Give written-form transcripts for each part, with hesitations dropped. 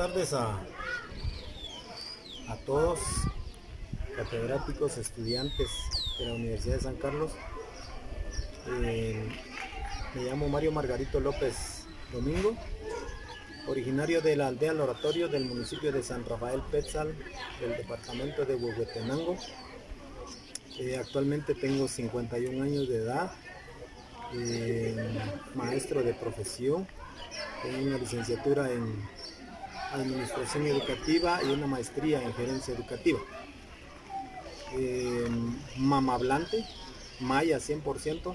tardes a todos, catedráticos, estudiantes de la Universidad de San Carlos. Me llamo Mario Margarito López Domingo, originario de la aldea El Oratorio del municipio de San Rafael Petzal, del departamento de Huehuetenango. Actualmente tengo 51 años de edad, maestro de profesión, tengo una licenciatura en Administración Educativa y una maestría en Gerencia Educativa. Mama hablante, maya 100%,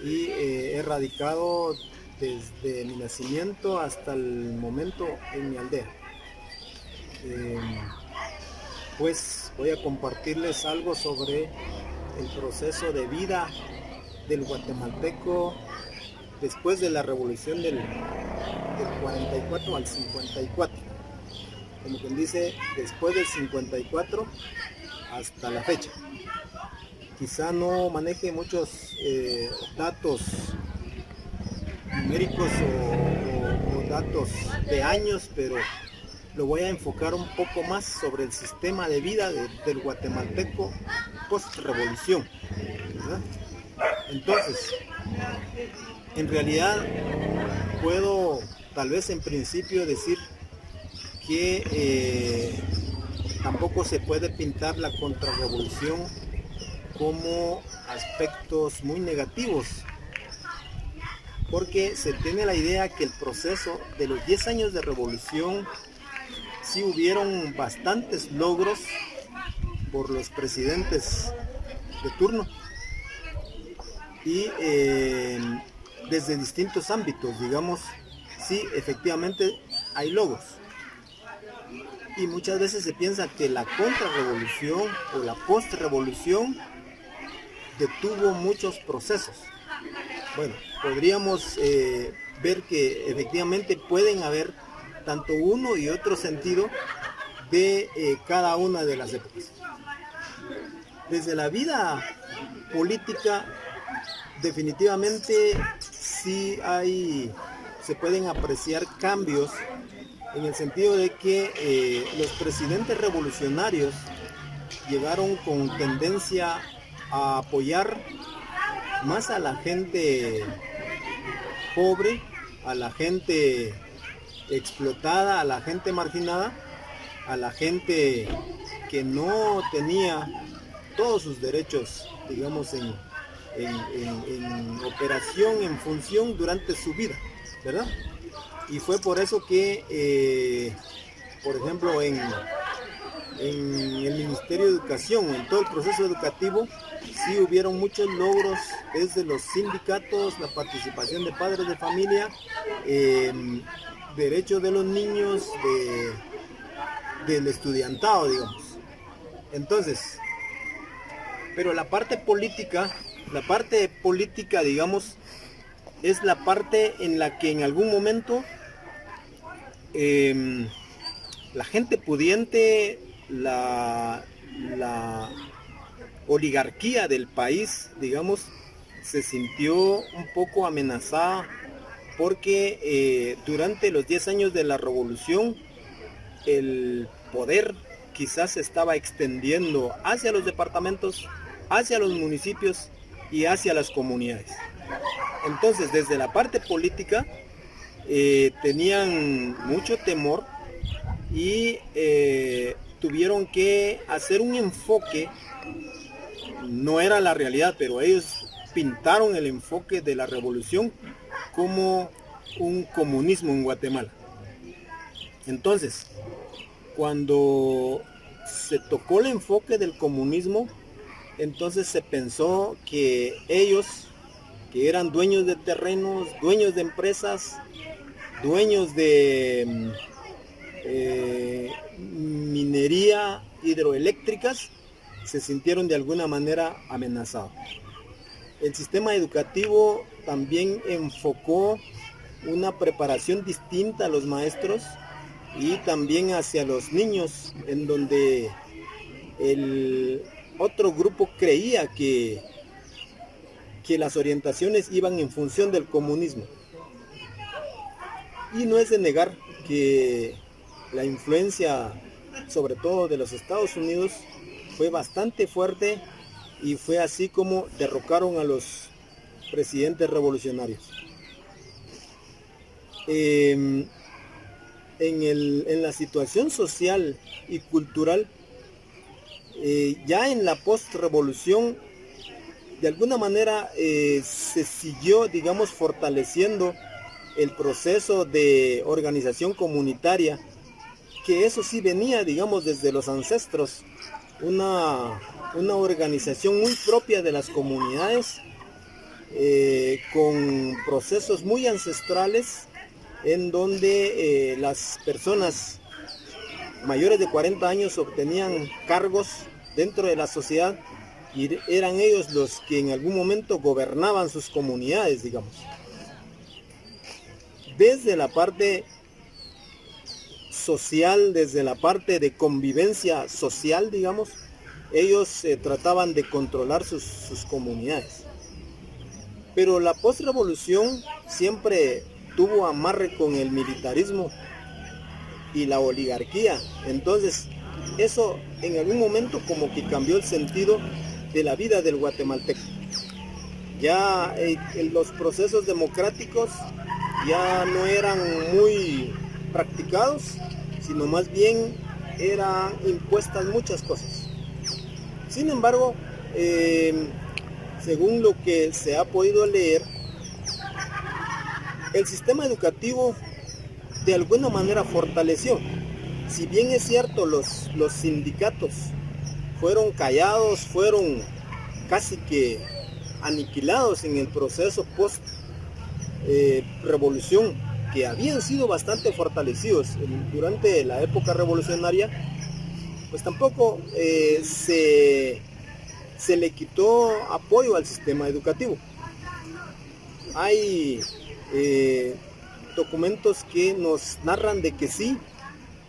y he radicado desde mi nacimiento hasta el momento en mi aldea. Pues voy a compartirles algo sobre el proceso de vida del guatemalteco después de la revolución del 44 al 54. Como quien dice, después del 54 hasta la fecha. Quizá no maneje muchos datos numéricos o datos de años, pero lo voy a enfocar un poco más sobre el sistema de vida del guatemalteco post-revolución, ¿verdad? Entonces, en realidad puedo tal vez en principio decir que tampoco se puede pintar la contrarrevolución como aspectos muy negativos, porque se tiene la idea que el proceso de los 10 años de revolución sí hubieron bastantes logros por los presidentes de turno y desde distintos ámbitos, digamos, sí, efectivamente hay logros. Y muchas veces se piensa que la contrarrevolución o la postrevolución detuvo muchos procesos. Bueno, podríamos ver que efectivamente pueden haber tanto uno y otro sentido de cada una de las épocas. Desde la vida política, definitivamente sí se pueden apreciar cambios en el sentido de que los presidentes revolucionarios llegaron con tendencia a apoyar más a la gente pobre, a la gente explotada, a la gente marginada, a la gente que no tenía todos sus derechos, digamos, en operación, en función durante su vida, ¿verdad? Y fue por eso que, por ejemplo, en el Ministerio de Educación, en todo el proceso educativo, sí hubieron muchos logros desde los sindicatos, la participación de padres de familia, derechos de los niños, del estudiantado, digamos. Entonces, pero la parte política, digamos, es la parte en la que en algún momento la gente pudiente, la oligarquía del país, digamos, se sintió un poco amenazada porque durante los 10 años de la revolución el poder quizás se estaba extendiendo hacia los departamentos, hacia los municipios y hacia las comunidades. Entonces, desde la parte política tenían mucho temor y tuvieron que hacer un enfoque. No era la realidad, pero ellos pintaron el enfoque de la revolución como un comunismo en Guatemala. Entonces, cuando se tocó el enfoque del comunismo, entonces se pensó que ellos, que eran dueños de terrenos, dueños de empresas, dueños de minería hidroeléctricas, se sintieron de alguna manera amenazados. El sistema educativo también enfocó una preparación distinta a los maestros y también hacia los niños, en donde el otro grupo creía que las orientaciones iban en función del comunismo. Y no es de negar que la influencia, sobre todo de los Estados Unidos, fue bastante fuerte y fue así como derrocaron a los presidentes revolucionarios. En la situación social y cultural, ya en la post-revolución, de alguna manera se siguió, digamos, fortaleciendo el proceso de organización comunitaria, que eso sí venía, digamos, desde los ancestros, una organización muy propia de las comunidades, con procesos muy ancestrales, en donde las personas mayores de 40 años obtenían cargos dentro de la sociedad y eran ellos los que en algún momento gobernaban sus comunidades, digamos. Desde la parte social, desde la parte de convivencia social, digamos, ellos trataban de controlar sus comunidades. Pero la postrevolución siempre tuvo amarre con el militarismo y la oligarquía. Entonces, eso en algún momento como que cambió el sentido de la vida del guatemalteco. Ya los procesos democráticos ya no eran muy practicados, sino más bien eran impuestas muchas cosas. Sin embargo, según lo que se ha podido leer, el sistema educativo de alguna manera fortaleció. Si bien es cierto, los sindicatos fueron callados, fueron casi que aniquilados en el proceso post-revolución, que habían sido bastante fortalecidos durante la época revolucionaria, pues tampoco se le quitó apoyo al sistema educativo. Hay documentos que nos narran de que sí,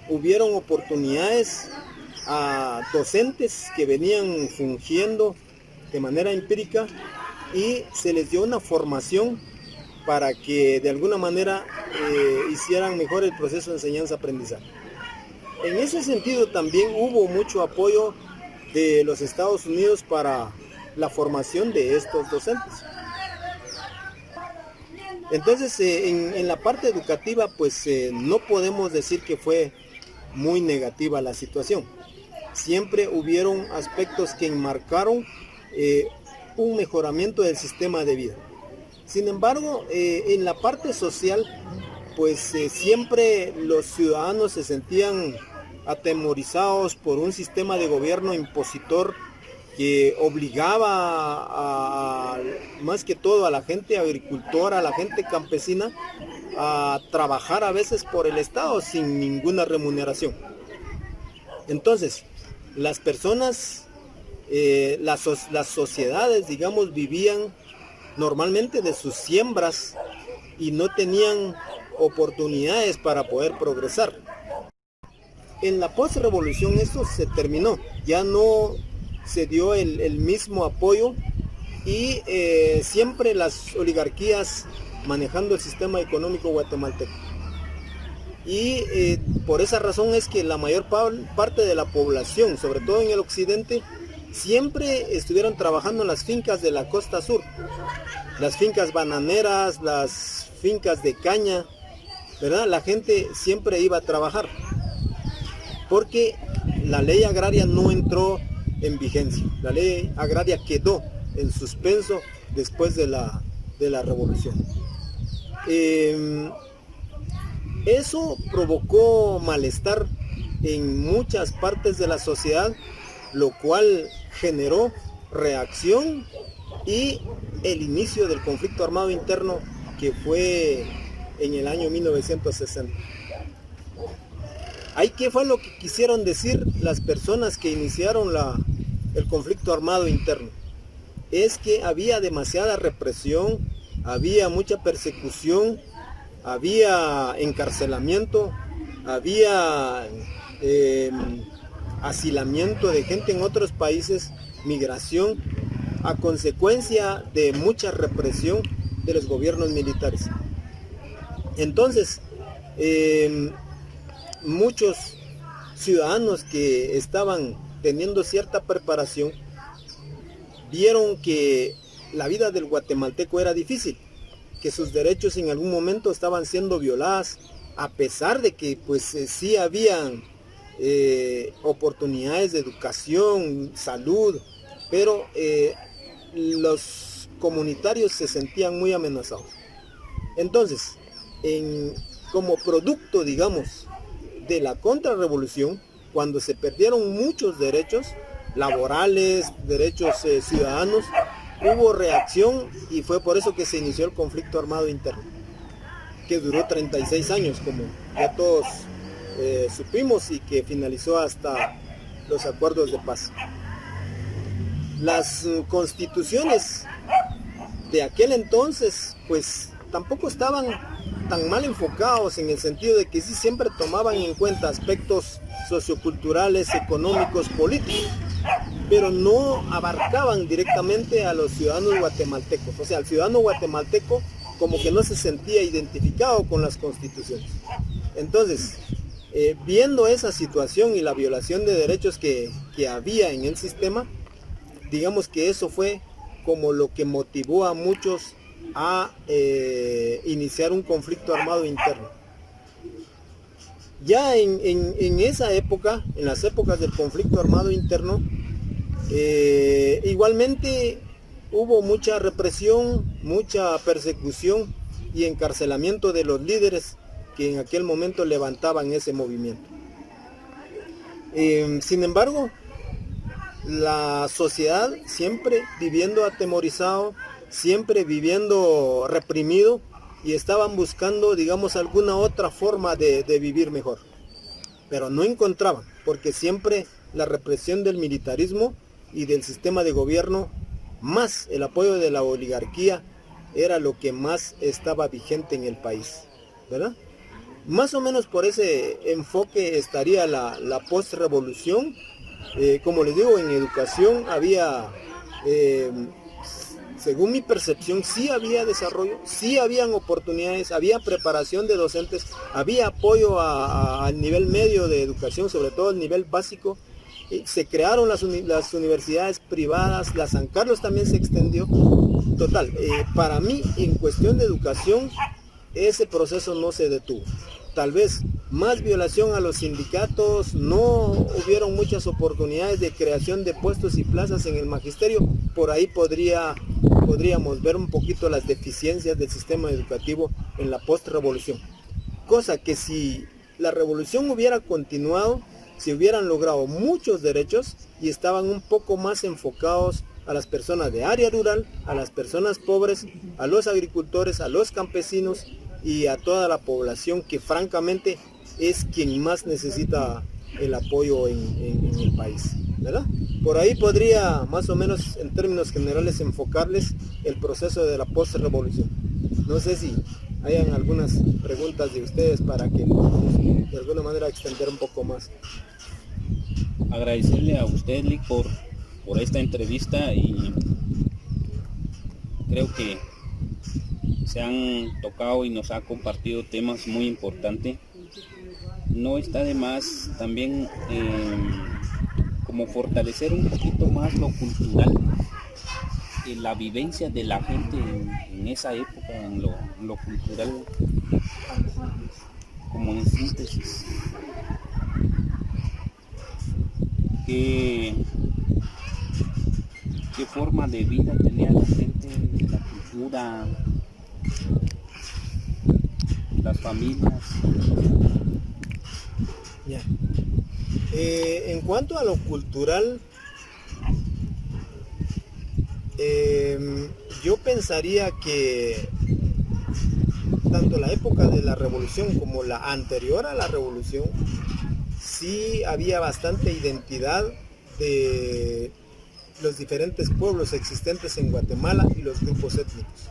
hubieron oportunidades a docentes que venían fungiendo de manera empírica y se les dio una formación para que de alguna manera hicieran mejor el proceso de enseñanza-aprendizaje. En ese sentido también hubo mucho apoyo de los Estados Unidos para la formación de estos docentes. Entonces, en la parte educativa, pues no podemos decir que fue muy negativa la situación. Siempre hubieron aspectos que enmarcaron un mejoramiento del sistema de vida. Sin embargo, en la parte social, pues siempre los ciudadanos se sentían atemorizados por un sistema de gobierno impositor que obligaba más que todo a la gente agricultora, a la gente campesina, a trabajar a veces por el Estado sin ninguna remuneración. Entonces, las personas, las sociedades, digamos, vivían normalmente de sus siembras y no tenían oportunidades para poder progresar. En la postrevolución esto se terminó, ya no se dio el mismo apoyo y siempre las oligarquías manejando el sistema económico guatemalteco. Y por esa razón es que la mayor parte de la población, sobre todo en el occidente, siempre estuvieron trabajando en las fincas de la costa sur, las fincas bananeras, las fincas de caña, ¿verdad? La gente siempre iba a trabajar, porque la ley agraria no entró en vigencia. La ley agraria quedó en suspenso después de la revolución. Eso provocó malestar en muchas partes de la sociedad, lo cual generó reacción y el inicio del conflicto armado interno, que fue en el año 1960. Ahí, ¿qué fue lo que quisieron decir las personas que iniciaron el conflicto armado interno? Es que había demasiada represión, había mucha persecución, había encarcelamiento, había asilamiento de gente en otros países, migración, a consecuencia de mucha represión de los gobiernos militares. Entonces, muchos ciudadanos que estaban teniendo cierta preparación vieron que la vida del guatemalteco era difícil, que sus derechos en algún momento estaban siendo violadas, a pesar de que pues sí habían oportunidades de educación, salud, pero los comunitarios se sentían muy amenazados. Entonces, como producto, digamos, de la contrarrevolución, cuando se perdieron muchos derechos laborales, derechos ciudadanos, hubo reacción y fue por eso que se inició el conflicto armado interno, que duró 36 años, como ya todos supimos, y que finalizó hasta los acuerdos de paz. Las constituciones de aquel entonces, pues tampoco estaban tan mal enfocados, en el sentido de que sí siempre tomaban en cuenta aspectos socioculturales, económicos, políticos, pero no abarcaban directamente a los ciudadanos guatemaltecos. O sea, el ciudadano guatemalteco como que no se sentía identificado con las constituciones. Entonces, viendo esa situación y la violación de derechos que había en el sistema, digamos que eso fue como lo que motivó a muchos a iniciar un conflicto armado interno. Ya en esa época, en las épocas del conflicto armado interno, igualmente hubo mucha represión, mucha persecución y encarcelamiento de los líderes que en aquel momento levantaban ese movimiento. Sin embargo, la sociedad siempre viviendo atemorizado, siempre viviendo reprimido, y estaban buscando, digamos, alguna otra forma de vivir mejor. Pero no encontraban, porque siempre la represión del militarismo y del sistema de gobierno, más el apoyo de la oligarquía, era lo que más estaba vigente en el país, ¿verdad? Más o menos por ese enfoque estaría la post-revolución. Como les digo, en educación había, según mi percepción, sí había desarrollo, sí habían oportunidades, había preparación de docentes, había apoyo al nivel medio de educación, sobre todo el nivel básico. Se crearon las universidades privadas, la San Carlos también se extendió. Total, para mí, en cuestión de educación, ese proceso no se detuvo. Tal vez más violación a los sindicatos, no hubieron muchas oportunidades de creación de puestos y plazas en el magisterio. Por ahí podríamos ver un poquito las deficiencias del sistema educativo en la post-revolución. Cosa que si la revolución hubiera continuado, se hubieran logrado muchos derechos y estaban un poco más enfocados a las personas de área rural, a las personas pobres, a los agricultores, a los campesinos y a toda la población que francamente es quien más necesita el apoyo en el país, ¿verdad? Por ahí podría más o menos en términos generales enfocarles el proceso de la post-revolución. No sé si hayan algunas preguntas de ustedes para que de alguna manera extender un poco más. Agradecerle a usted, Lic, por esta entrevista, y creo que se han tocado y nos ha compartido temas muy importantes. No está de más también como fortalecer un poquito más lo cultural, la vivencia de la gente en esa época, en lo cultural, como en síntesis. ¿Qué forma de vida tenía la gente, la cultura, las familias? Ya. En cuanto a lo cultural, yo pensaría que tanto la época de la revolución como la anterior a la revolución, sí había bastante identidad de los diferentes pueblos existentes en Guatemala y los grupos étnicos.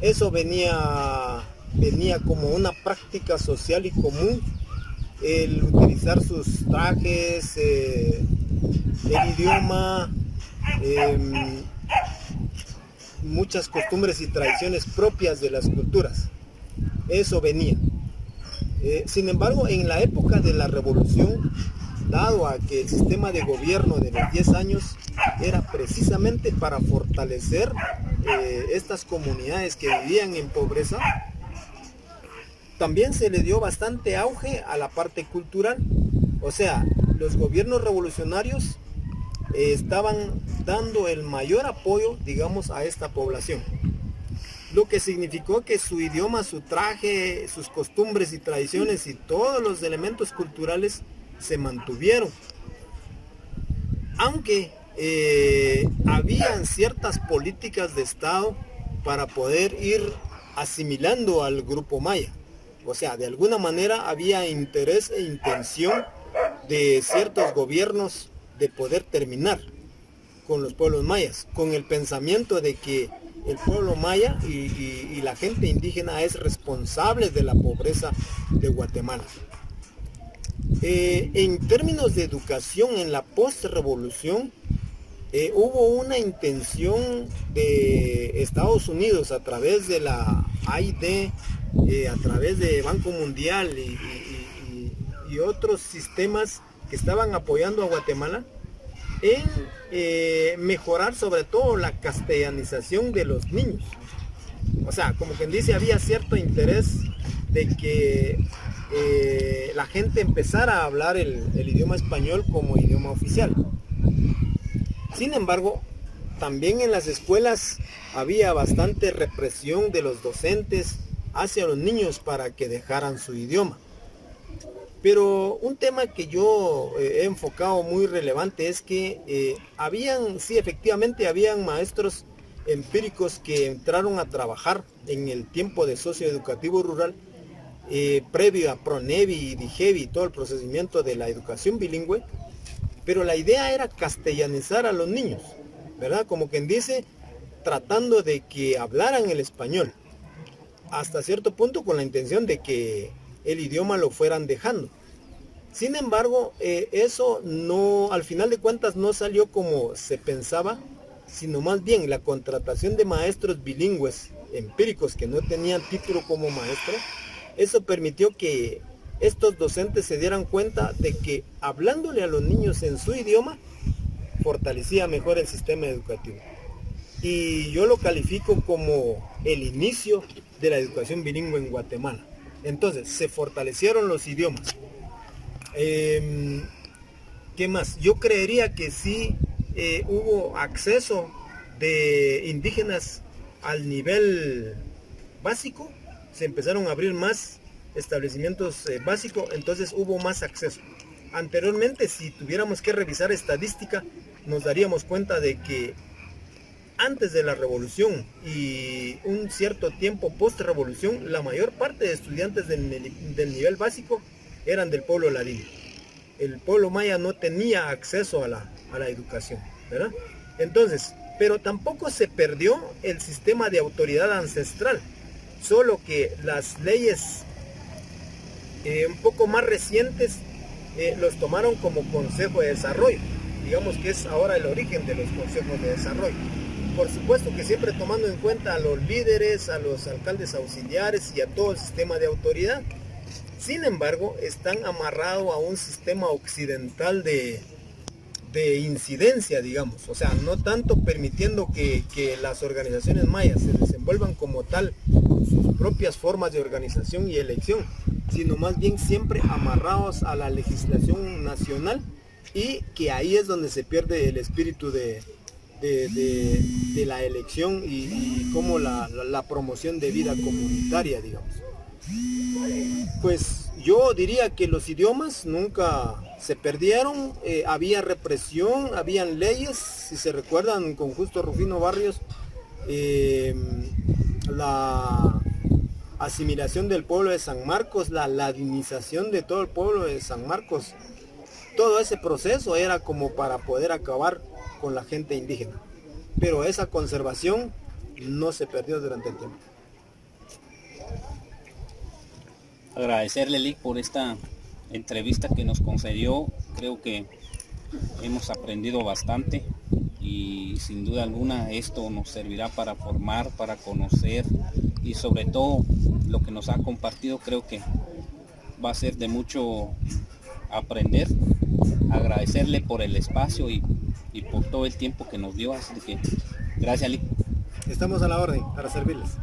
Eso venía como una práctica social y común, el utilizar sus trajes, el idioma, muchas costumbres y tradiciones propias de las culturas. Eso venía. Sin embargo, en la época de la revolución, dado a que el sistema de gobierno de los 10 años era precisamente para fortalecer estas comunidades que vivían en pobreza, también se le dio bastante auge a la parte cultural. O sea, los gobiernos revolucionarios estaban dando el mayor apoyo, digamos, a esta población. Lo que significó que su idioma, su traje, sus costumbres y tradiciones y todos los elementos culturales se mantuvieron. Aunque habían ciertas políticas de Estado para poder ir asimilando al grupo maya. O sea, de alguna manera había interés e intención de ciertos gobiernos de poder terminar con los pueblos mayas, con el pensamiento de que el pueblo maya y la gente indígena es responsable de la pobreza de Guatemala. En términos de educación, en la post-revolución, hubo una intención de Estados Unidos a través de la AID, a través de Banco Mundial y otros sistemas que estaban apoyando a Guatemala en mejorar sobre todo la castellanización de los niños. O sea, como quien dice, había cierto interés de que la gente empezara a hablar el idioma español como idioma oficial. Sin embargo, también en las escuelas había bastante represión de los docentes hacia los niños para que dejaran su idioma. Pero un tema que yo he enfocado muy relevante es que efectivamente habían maestros empíricos que entraron a trabajar en el tiempo de socioeducativo rural, previo a PRONEVI y DIGEVI, todo el procedimiento de la educación bilingüe, pero la idea era castellanizar a los niños, ¿verdad? Como quien dice, tratando de que hablaran el español, hasta cierto punto con la intención de que el idioma lo fueran dejando. Sin embargo, eso no, al final de cuentas no salió como se pensaba, sino más bien la contratación de maestros bilingües empíricos que no tenían título como maestro. Eso permitió que estos docentes se dieran cuenta de que hablándole a los niños en su idioma fortalecía mejor el sistema educativo. Y yo lo califico como el inicio de la educación bilingüe en Guatemala. Entonces, se fortalecieron los idiomas. ¿Qué más? Yo creería que sí hubo acceso de indígenas al nivel básico. Se empezaron a abrir más establecimientos básicos, entonces hubo más acceso. Anteriormente, si tuviéramos que revisar estadística, nos daríamos cuenta de que antes de la revolución y un cierto tiempo post-revolución, la mayor parte de estudiantes del nivel básico eran del pueblo ladino. El pueblo maya no tenía acceso a la educación, ¿verdad? Entonces, pero tampoco se perdió el sistema de autoridad ancestral, solo que las leyes un poco más recientes los tomaron como Consejo de Desarrollo. Digamos que es ahora el origen de los consejos de desarrollo. Por supuesto que siempre tomando en cuenta a los líderes, a los alcaldes auxiliares y a todo el sistema de autoridad. Sin embargo, están amarrados a un sistema occidental de incidencia, digamos. O sea, no tanto permitiendo que las organizaciones mayas se desenvuelvan como tal con sus propias formas de organización y elección, sino más bien siempre amarrados a la legislación nacional, y que ahí es donde se pierde el espíritu de la elección y como la promoción de vida comunitaria, digamos. Pues yo diría que los idiomas nunca se perdieron, había represión, habían leyes, si se recuerdan con Justo Rufino Barrios, la asimilación del pueblo de San Marcos, la ladinización de todo el pueblo de San Marcos, todo ese proceso era como para poder acabar con la gente indígena, pero esa conservación no se perdió durante el tiempo. Agradecerle, Lic, por esta entrevista que nos concedió. Creo que hemos aprendido bastante y sin duda alguna esto nos servirá para formar, para conocer y sobre todo lo que nos ha compartido creo que va a ser de mucho aprender, agradecerle por el espacio y por todo el tiempo que nos dio, así que gracias, Ali. Estamos a la orden para servirles.